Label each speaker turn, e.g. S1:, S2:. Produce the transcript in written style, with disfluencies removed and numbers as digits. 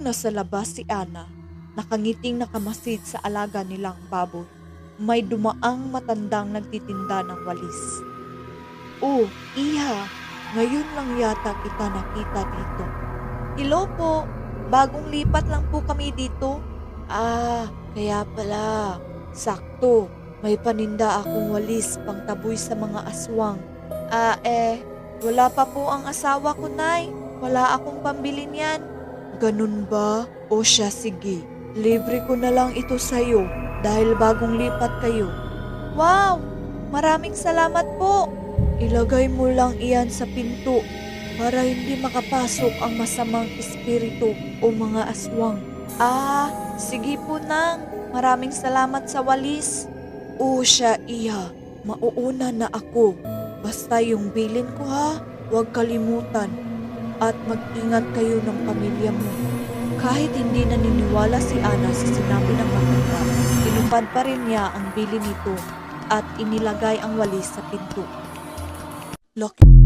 S1: Nasa labas si Ana, nakangiting nakamasid sa alaga nilang baboy. May dumaang matandang nagtitinda ng walis. Oh, iha, ngayon lang yata kita nakita dito. Hello po, bagong lipat lang po kami dito. Ah, kaya pala. Sakto, may paninda akong walis pang taboy sa mga aswang. Wala pa po ang asawa ko, Nay. Wala akong pambili niyan. Ganun ba? O siya, sige. Libre ko na lang ito sa'yo dahil bagong lipat kayo. Wow! Maraming salamat po! Ilagay mo lang iyan sa pinto para hindi makapasok ang masamang espiritu o mga aswang. Ah, sige po nang. Maraming salamat sa walis. O siya, iha. Mauuna na ako. Basta yung bilin ko ha, huwag kalimutan. At mag-ingat kayo ng pamilya mo. Kahit hindi naniniwala si Ana sa sinabi ng matanda, tinupad pa rin niya ang bilin nito at inilagay ang walis sa pinto. Lucky